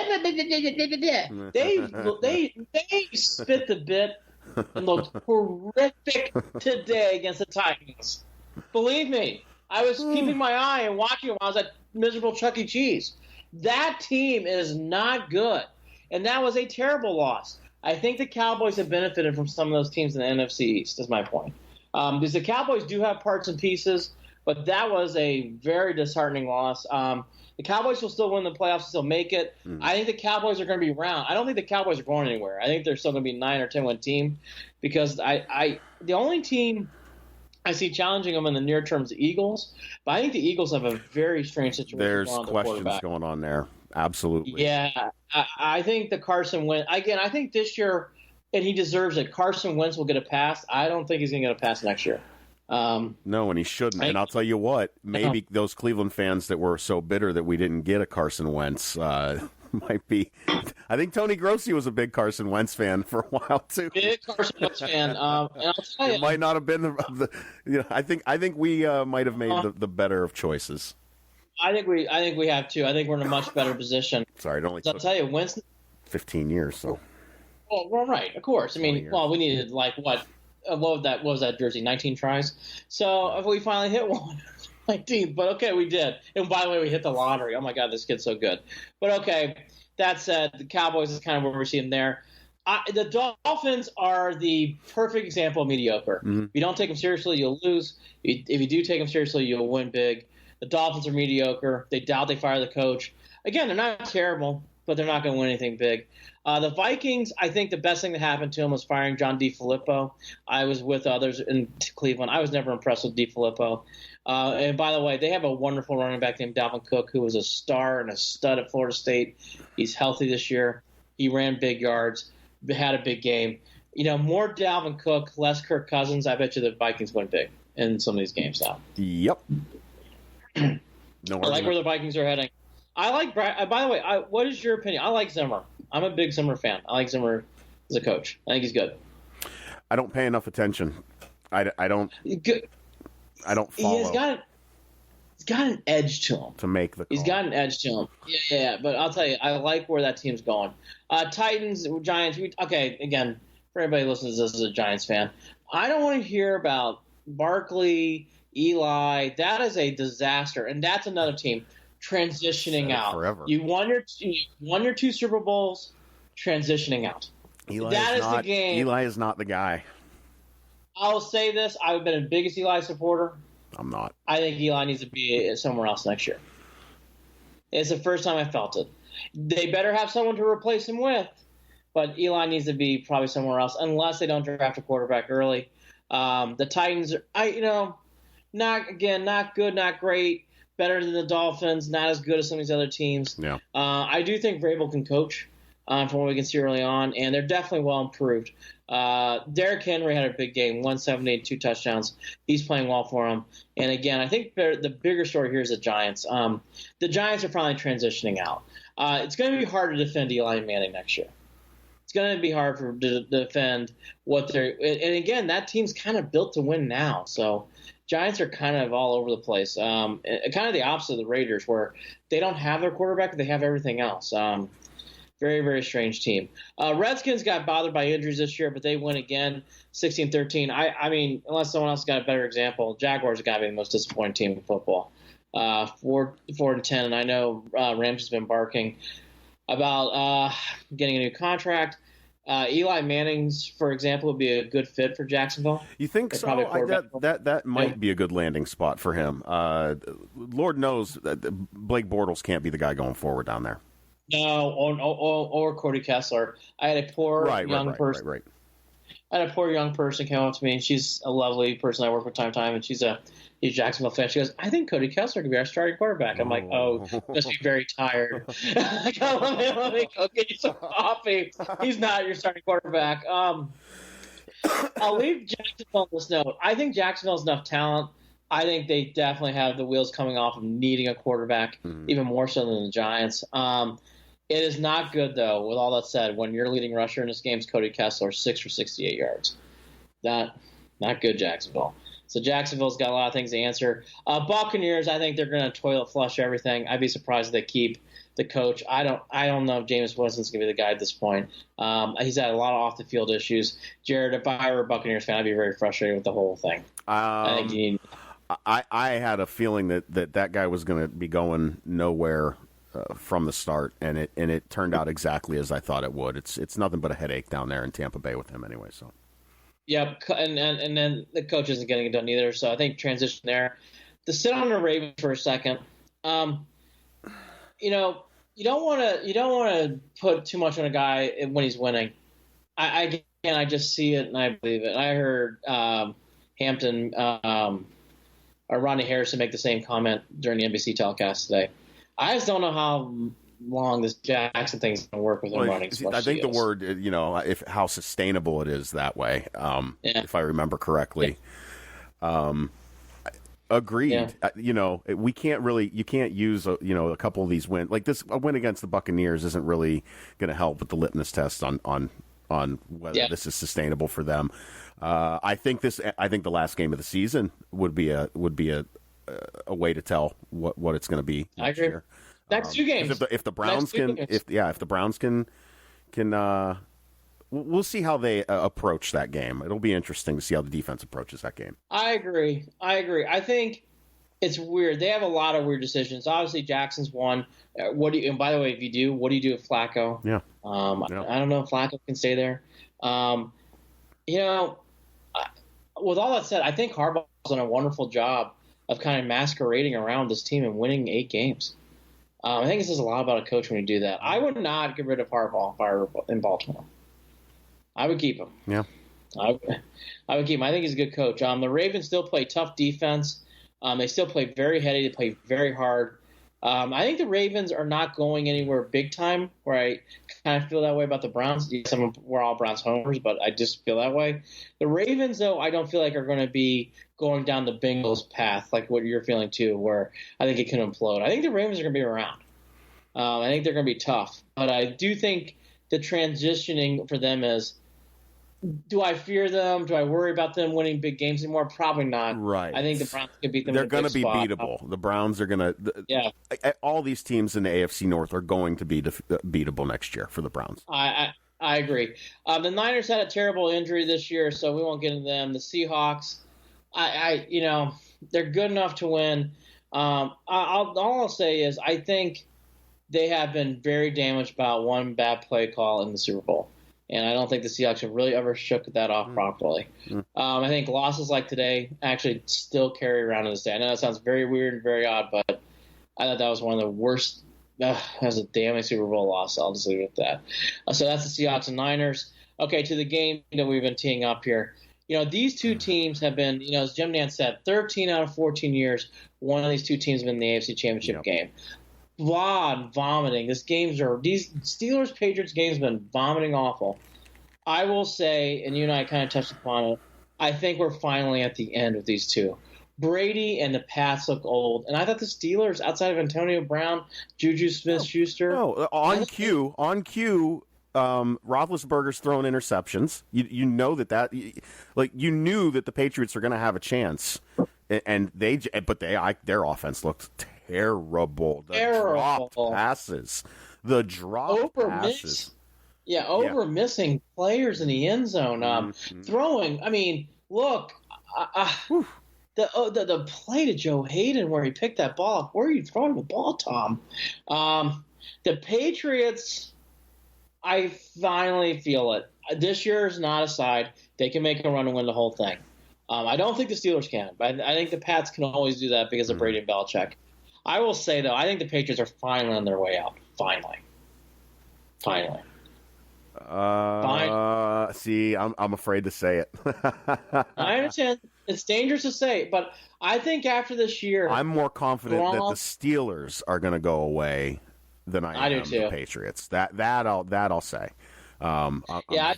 spit the bit and looked horrific today against the Titans. Believe me, I was keeping my eye and watching them while I was at miserable Chuck E. Cheese. That team is not good, and that was a terrible loss. I think the Cowboys have benefited from some of those teams in the NFC East, is my point. Because the Cowboys do have parts and pieces, but that was a very disheartening loss. The Cowboys will still win the playoffs, still make it. I think the Cowboys are going to be around. I don't think the Cowboys are going anywhere. I think they're still going to be 9 or 10-win team because the only team I see challenging them in the near term is the Eagles, but I think the Eagles have a very strange situation. There's going on questions going on there. Absolutely. Yeah, I think the Carson Wentz again. I think this year, and he deserves it. Carson Wentz will get a pass. I don't think he's going to get a pass next year. No, and he shouldn't. And I'll tell you what, maybe those Cleveland fans that were so bitter that we didn't get a Carson Wentz might be. I think Tony Grossi was a big Carson Wentz fan for a while too. Big Carson Wentz fan. And I'll tell you, it might not have been the I think we might have made the better of choices. I think we have too. I think we're in a much better position. Sorry, it only I'll tell you, Winston. 15 years. So Well, right, of course. I mean, years. well, we needed like what was that jersey? 19 tries. So if we finally hit one, 19. But okay, we did. And by the way, we hit the lottery. Oh my God, this kid's so good. But okay, that said, the Cowboys is kind of where we're seeing there. The Dolphins are the perfect example of mediocre. Mm-hmm. If you don't take them seriously, you'll lose. If you do take them seriously, you'll win big. The Dolphins are mediocre. They doubt they fire the coach. Again, they're not terrible, but they're not going to win anything big. The Vikings, I think the best thing that happened to them was firing John DeFilippo. I was with others in Cleveland. I was never impressed with DeFilippo. And by the way, they have a wonderful running back named Dalvin Cook, who was a star and a stud at Florida State. He's healthy this year. He ran big yards, had a big game. More Dalvin Cook, less Kirk Cousins. I bet you the Vikings win big in some of these games now. Yep. I like where the Vikings are heading. I like Brad. By the way, what is your opinion? I like Zimmer. I'm a big Zimmer fan. I like Zimmer as a coach. I think he's good. I don't pay enough attention. I don't. Good. I don't follow. He's got an edge to him. To make the call. He's got an edge to him. Yeah. But I'll tell you, I like where that team's going. Titans, Giants. Okay, again, for everybody listening to this as a Giants fan, I don't want to hear about Barkley, Eli. That is a disaster, and that's another team transitioning out. Forever. You won your 2 Super Bowls, transitioning out. That is the game. Eli is not the guy. I'll say this: I've been the biggest Eli supporter. I'm not. I think Eli needs to be somewhere else next year. It's the first time I felt it. They better have someone to replace him with, but Eli needs to be probably somewhere else unless they don't draft a quarterback early. The Titans, not good, not great. Better than the Dolphins, not as good as some of these other teams. Yeah. I do think Vrabel can coach from what we can see early on, and they're definitely well improved. Derrick Henry had a big game, 170 and 2 touchdowns. He's playing well for him. And again, I think the bigger story here is the Giants. The Giants are finally transitioning out. It's going to be hard to defend Eli Manning next year. It's going to be hard to defend what they're – and again, that team's kind of built to win now. So Giants are kind of all over the place. Kind of the opposite of the Raiders, where they don't have their quarterback, they have everything else. Very, very strange team. Redskins got bothered by injuries this year, but they win again, 16-13. I mean, unless someone else got a better example, Jaguars have got to be the most disappointing team in football. 4-10, and I know Rams has been barking about getting a new contract. Eli Manning's, for example, would be a good fit for Jacksonville. You think so? That might be a good landing spot for him. Lord knows that Blake Bortles can't be the guy going forward down there. No, or Cody Kessler. I had a poor young person. Right. I had a poor young person come up to me, and she's a lovely person I work with time to time, and she's a Jacksonville fan. She goes, I think Cody Kessler could be our starting quarterback. I'm like, must be very tired. I go, let me go get you some coffee. He's not your starting quarterback. I'll leave Jacksonville on this note. I think Jacksonville's enough talent. I think they definitely have the wheels coming off of needing a quarterback, even more so than the Giants. It is not good, though, with all that said, when your leading rusher in this game is Cody Kessler, 6 for 68 yards. Not good, Jacksonville. So Jacksonville's got a lot of things to answer. Buccaneers, I think they're going to toilet flush everything. I'd be surprised if they keep the coach. I don't know if Jameis Winston's going to be the guy at this point. He's had a lot of off-the-field issues. Jared, if I were a Buccaneers fan, I'd be very frustrated with the whole thing. I think you need – I had a feeling that guy was going to be going nowhere from the start, and it turned out exactly as I thought it would. It's nothing but a headache down there in Tampa Bay with him anyway. So, yep, and then the coach isn't getting it done either. So I think transition there. To sit on the Ravens for a second, you don't want to put too much on a guy when he's winning. I just see it and I believe it. I heard Hampton. Or Ronnie Harrison make the same comment during the NBC telecast today. I just don't know how long this Jackson thing's going to work with him running. I think the word, how sustainable it is that way, if I remember correctly. Agreed. Yeah. We can't really, you can't use, a couple of these wins. Like a win against the Buccaneers isn't really going to help with the litmus test on whether this is sustainable for them. I think the last game of the season would be a way to tell what it's going to be next year. Next 2 games. If the Browns can we'll see how they approach that game. It'll be interesting to see how the defense approaches that game. I agree. I think it's weird. They have a lot of weird decisions. Obviously, Jackson's one. And by the way, if you do, what do you do with Flacco? Yeah. I don't know if Flacco can stay there. With all that said, I think Harbaugh's done a wonderful job of kind of masquerading around this team and winning 8 games. I think it says a lot about a coach when you do that. I would not get rid of Harbaugh if I were in Baltimore. I would keep him. Yeah. I would keep him. I think he's a good coach. The Ravens still play tough defense. They still play very heady. They play very hard. I think the Ravens are not going anywhere big time, where I kind of feel that way about the Browns. Yes, we're all Browns homers, but I just feel that way. The Ravens, though, I don't feel like are going to be going down the Bengals path like what you're feeling too, where I think it can implode. I think the Ravens are going to be around. I think they're going to be tough. But I do think the transitioning for them is, do I fear them? Do I worry about them winning big games anymore? Probably not. Right. I think the Browns can beat them. They're going to be beatable. The Browns are going to. Yeah. All these teams in the AFC North are going to be beatable next year for the Browns. I agree. The Niners had a terrible injury this year, so we won't get into them. The Seahawks, they're good enough to win. All I'll say is I think they have been very damaged by one bad play call in the Super Bowl. And I don't think the Seahawks have really ever shook that off properly. I think losses like today actually still carry around to this day. I know that sounds very weird and very odd, but I thought that was one of the worst. That was a damning Super Bowl loss. I'll just leave it at that. So that's the Seahawks and Niners. Okay, to the game that we've been teeing up here. These two teams have been, as Jim Nantz said, 13 out of 14 years, one of these two teams have been in the AFC Championship game. Vomiting. These Steelers-Patriots games have been vomiting awful. I will say, and you and I kind of touched upon it, I think we're finally at the end with these two. Brady and the Pats look old, and I thought the Steelers, outside of Antonio Brown, Juju Smith-Schuster. On cue, Roethlisberger's throwing interceptions. You know that you knew that the Patriots are going to have a chance, and their offense looked terrible. Dropped passes. The drop passes. Missing players in the end zone. Throwing. I mean, look, the play to Joe Hayden where he picked that ball up. Where are you throwing the ball, Tom? The Patriots, I finally feel it. This year is not a side. They can make a run and win the whole thing. I don't think the Steelers can, but I think the Pats can always do that because of Brady and Belichick. I will say, though, I think the Patriots are finally on their way out. Finally. See, I'm afraid to say it. I understand. It's dangerous to say, but I think after this year, I'm more confident that the Steelers are going to go away than I am the Patriots. That I'll say. I'm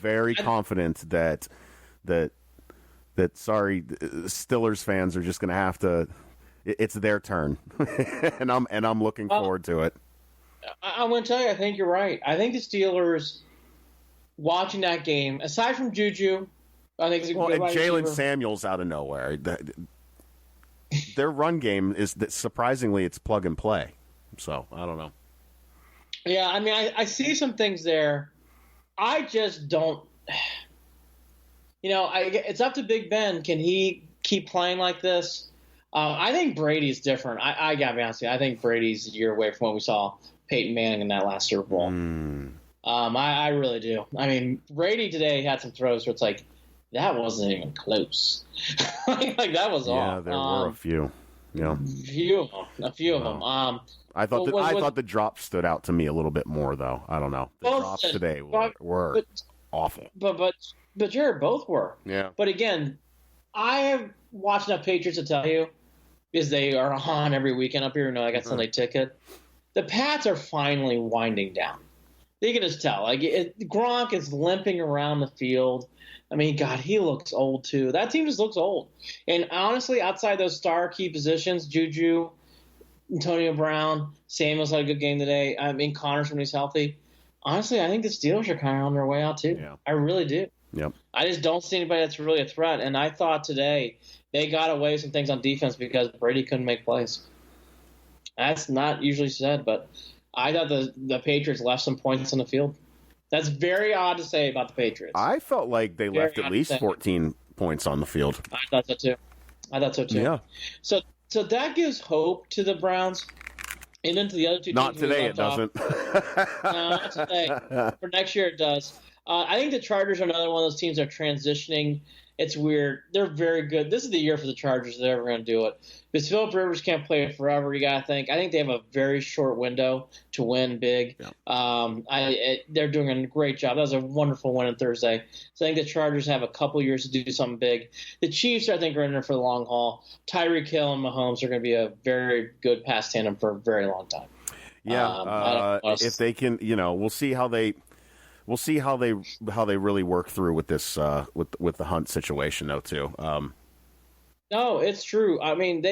very confident that sorry, Steelers fans are just going to have to. It's their turn, and I'm looking forward to it. I'm going to tell you, I think you're right. I think the Steelers, watching that game, aside from Juju, I think it's a good and Jalen Samuels out of nowhere. Their run game is surprisingly it's plug and play. So I don't know. Yeah, I mean, I see some things there. I just don't. It's up to Big Ben. Can he keep playing like this? I think Brady's different. I got to be honest with you. I think Brady's a year away from what we saw Peyton Manning in that last Super Bowl. I really do. I mean, Brady today had some throws where it's like, that wasn't even close. like that was off. Yeah, there were a few. Yeah, a few of them. I thought the drops stood out to me a little bit more, though. I don't know. The drops today were awful. But Jared, both were. Yeah. But again, I have watched enough Patriots to tell you, because they are on every weekend up here. I got Sunday ticket. The Pats are finally winding down. You can just tell. Gronk is limping around the field. I mean, God, he looks old too. That team just looks old. And honestly, outside those star key positions, Juju, Antonio Brown, Samuels had a good game today. I mean, Connors when he's healthy. Honestly, I think the Steelers are kind of on their way out too. Yeah. I really do. Yep. I just don't see anybody that's really a threat. And I thought today they got away with some things on defense because Brady couldn't make plays. That's not usually said, but I thought the Patriots left some points on the field. That's very odd to say about the Patriots. I felt like they left at least 14 points on the field. I thought so too. Yeah. So that gives hope to the Browns. And then to the other two teams. Not today, it doesn't. No, not today. For next year, it does. I think the Chargers are another one of those teams that are transitioning. It's weird. They're very good. This is the year for the Chargers if they're ever going to do it. Because Phillip Rivers can't play it forever, you got to think. I think they have a very short window to win big. Yeah. They're doing a great job. That was a wonderful win on Thursday. So I think the Chargers have a couple years to do something big. The Chiefs, I think, are in there for the long haul. Tyreek Hill and Mahomes are going to be a very good pass tandem for a very long time. Yeah, if they can, we'll see how they really work through with this with the Hunt situation though too. No, it's true. I mean,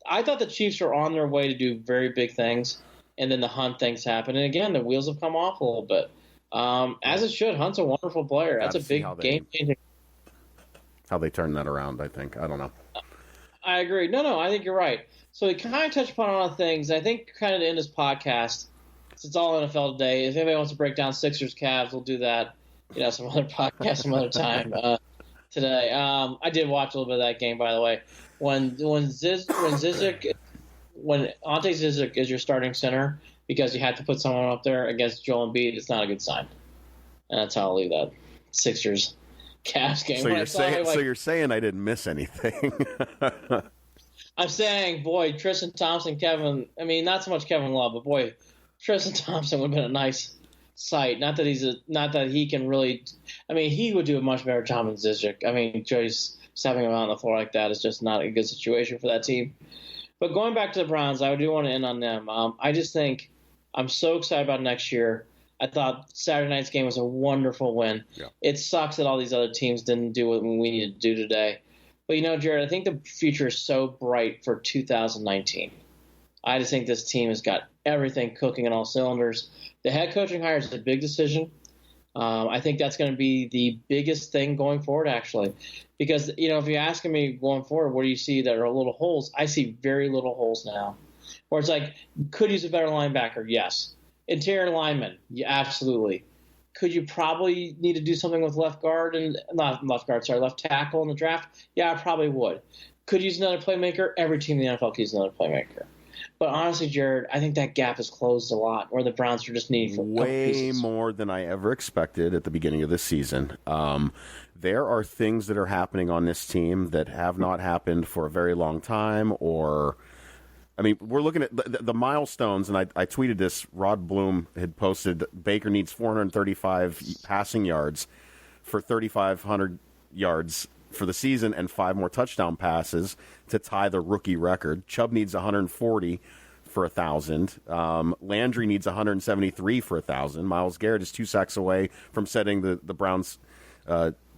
I thought the Chiefs were on their way to do very big things, and then the Hunt things happened, and again the wheels have come off a little bit. As it should. Hunt's a wonderful player. That's a big game changer. How they turn that around, I think. I don't know. I agree. No, I think you're right. So we kind of touched upon a lot of things. I think kind of to end this podcast, it's all NFL today. If anybody wants to break down Sixers, Cavs, we'll do that. Some other podcast, some other time today. I did watch a little bit of that game, by the way. When Ante Zizic is your starting center because you have to put someone up there against Joel Embiid, it's not a good sign. And that's how I'll leave that Sixers Cavs game. So you're saying I didn't miss anything? I'm saying, boy, Tristan Thompson, not so much Kevin Love, but boy, Tristan Thompson would have been a nice sight. Not that he can really. He would do a much better job than Zizic. Just having him out on the floor like that is just not a good situation for that team. But going back to the Browns, I do want to end on them. I just think I'm so excited about next year. I thought Saturday night's game was a wonderful win. Yeah. It sucks that all these other teams didn't do what we needed to do today. But, Jared, I think the future is so bright for 2019. I just think this team has got everything cooking on all cylinders. The head coaching hire is a big decision. I think that's going to be the biggest thing going forward, actually. Because, if you're asking me going forward, what do you see that are little holes? I see very little holes now. Where it's like, could use a better linebacker? Yes. Interior lineman? Yeah, absolutely. Could you probably need to do something with left tackle in the draft? Yeah, I probably would. Could use another playmaker? Every team in the NFL could use another playmaker. But honestly, Jared, I think that gap has closed a lot, or the Browns are just needing for way more than I ever expected at the beginning of this season. There are things that are happening on this team that have not happened for a very long time, we're looking at the milestones, and I tweeted this. Rod Bloom had posted that Baker needs 435 passing yards for 3,500 yards for the season and 5 more touchdown passes to tie the rookie record. Chubb needs 140 for 1,000. Landry needs 173 for 1,000. Myles Garrett is 2 sacks away from setting the Browns'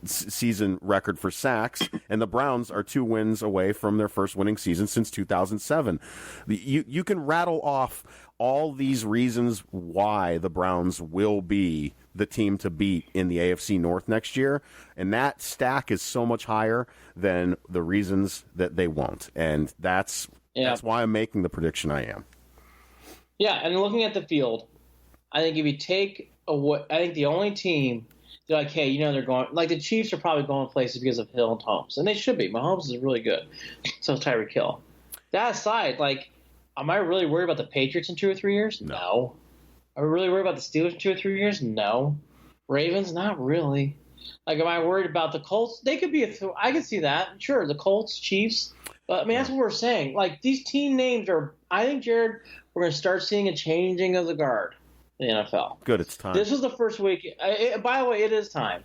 season record for sacks, and the Browns are 2 wins away from their first winning season since 2007. You can rattle off all these reasons why the Browns will be the team to beat in the AFC North next year, and that stack is so much higher than the reasons that they won't, and that's why I'm making the prediction I am. Yeah, and looking at the field, I think if you take away, I think the only team they're like, hey, they're going – like the Chiefs are probably going places because of Hill and Mahomes, and they should be. Mahomes is really good. So is Tyreek Hill. That aside, am I really worried about the Patriots in 2 or 3 years? No. Are we really worried about the Steelers in 2 or 3 years? No. Ravens? Not really. Am I worried about the Colts? They could be I could see that. Sure, the Colts, Chiefs. But, that's what we're saying. These team names are – I think, Jared, we're going to start seeing a changing of the guard. The NFL. Good, it's time. This was the first week. By the way, it is time.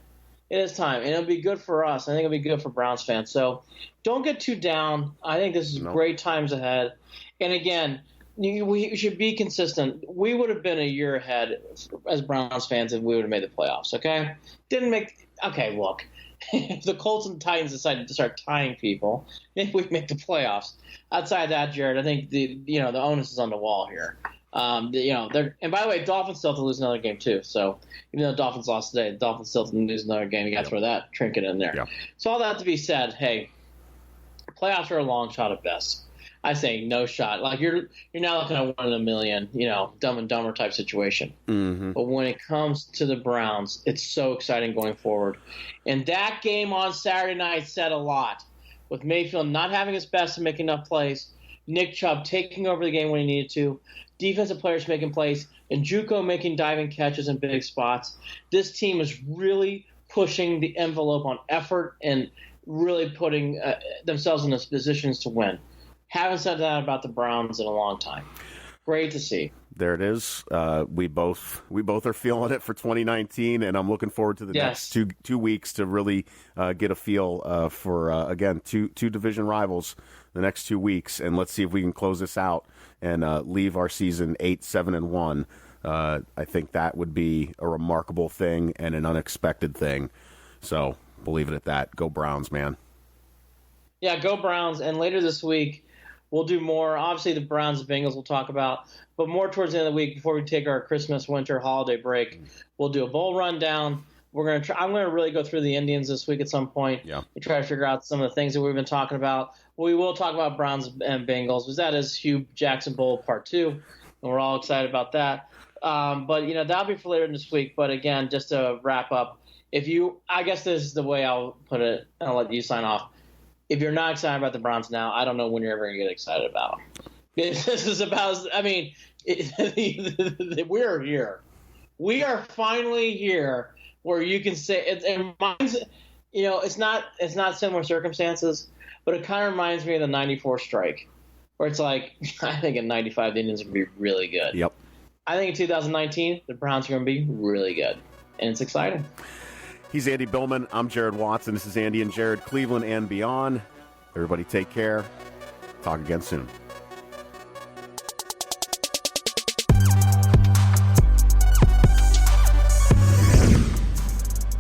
It is time, and it'll be good for us. I think it'll be good for Browns fans. So don't get too down. I think this is great times ahead. And again, we should be consistent. We would have been a year ahead as Browns fans if we would have made the playoffs. Okay, didn't make. Okay, look, if the Colts and Titans decided to start tying people, maybe we'd make the playoffs. Outside that, Jared, I think the onus is on the wall here. And by the way, Dolphins still have to lose another game too. So even though the Dolphins lost today, the Dolphins still have to lose another game. You got to throw that trinket in there. Yeah. So all that to be said, hey, playoffs are a long shot at best. I say no shot. Like you're now looking at 1 in a million, Dumb and Dumber type situation. Mm-hmm. But when it comes to the Browns, it's so exciting going forward. And that game on Saturday night said a lot. With Mayfield not having his best and making enough plays, Nick Chubb taking over the game when he needed to, defensive players making plays, and Juco making diving catches in big spots. This team is really pushing the envelope on effort and really putting themselves in those positions to win. Haven't said that about the Browns in a long time. Great to see. There it is. We both are feeling it for 2019, and I'm looking forward to the next two weeks to really get a feel for again two division rivals the next 2 weeks, and let's see if we can close this out and leave our season 8-7-1. I think that would be a remarkable thing and an unexpected thing. So we'll leave it at that. Go Browns, man. Yeah, go Browns. And later this week, we'll do more. Obviously, the Browns and Bengals we'll talk about. But more towards the end of the week, before we take our Christmas, winter, holiday break, we'll do a bowl rundown. I'm going to really go through the Indians this week at some point. Yeah. And try to figure out some of the things that we've been talking about. We will talk about Browns and Bengals, because that is Hugh Jackson Bowl Part 2, and we're all excited about that. But that'll be for later this week. But again, just to wrap up, I guess this is the way I'll put it, and I'll let you sign off. If you're not excited about the Browns now, I don't know when you're ever going to get excited about them. This is about, we're here. We are finally here where you can say, it reminds, it's not similar circumstances, but it kind of reminds me of the 94 strike, where it's like, I think in 95, the Indians are going to be really good. Yep. I think in 2019, the Browns are going to be really good, and it's exciting. He's Andy Billman. I'm Jared Watson. This is Andy and Jared, Cleveland and beyond. Everybody take care. Talk again soon.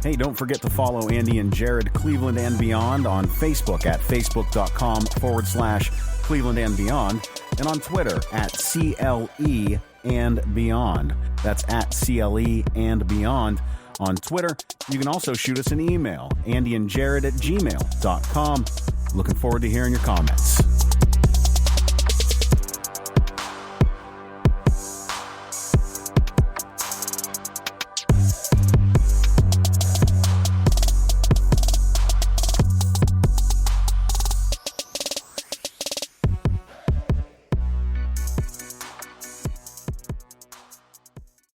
Hey, don't forget to follow Andy and Jared, Cleveland and beyond on Facebook at facebook.com/Cleveland and beyond, and on Twitter at CLE and beyond. That's at CLE and beyond. On Twitter, you can also shoot us an email, andyandjared@gmail.com. Looking forward to hearing your comments.